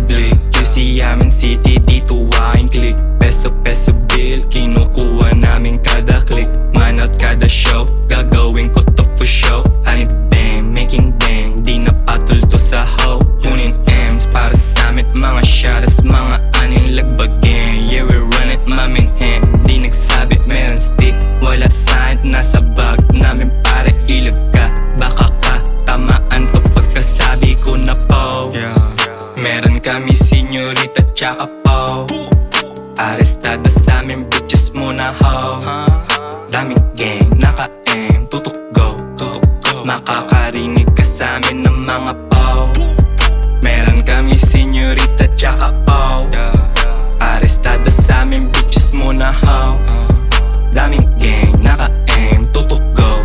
aking blick. QC Yaman City, dito aking click. Peso bill, kinukuha namin kada click. Manot kada show, gagawin ko to for show. Honey bang, making bang, di na patol to sa hoe. Kunin M's para sa amin, mga shotters, mga aning lagbagin. Yeah, we run it, maming hand, di nagsabit, meron stick. Wala sign, nasa bag namin para ilag ka. Baka ka, tamaan to pagkasabi ko na po. Meron kami senyorita tsaka po. Arestado sa amin, bitches muna ho. Daming gang, naka-aim, tutok go. Makakarinig ka sa amin ng mga po. Meron kami senyorita tsaka po. Arestado sa amin, bitches muna ho. Daming gang, naka-aim, tutok go.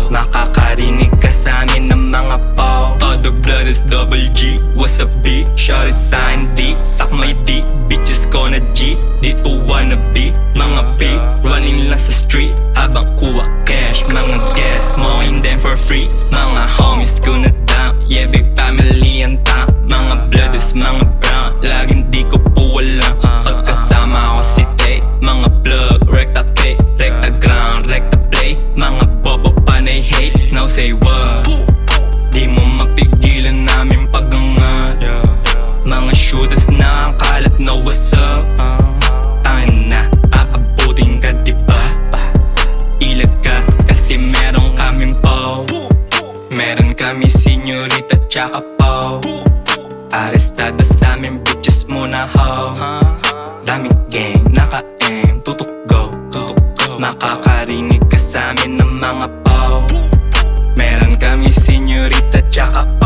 Makakarinig ka sa amin ng mga po. All the blood is double G. What's up B? Shawty sign D. Suck my D. Bitches ko na G. Dito wanna be. Mga B. Running lang sa street habang kuha cash. Mga guests mo them for free. Mga homies ko na down. Yeah, big family ang tam. Mga blood is mga brown. Laging di ko po alam. Pagkasama ko si Tay. Mga plug, recta pay. Recta ground, recta play. Mga bobo panay hate. Now say what? Di mo mapigilan namin pag-angat. Mga shooters na ang kalat, know what's up. Tangin na, aabutin ka diba? Ilag ka, kasi meron kaming po. Meron kami senyorita tsaka po. Arestado sa amin, bitches muna ho. Daming gang, naka-aim, tutok go. Makakarinig ka sa amin ng mga po. Meron kami senyorita tsaka po.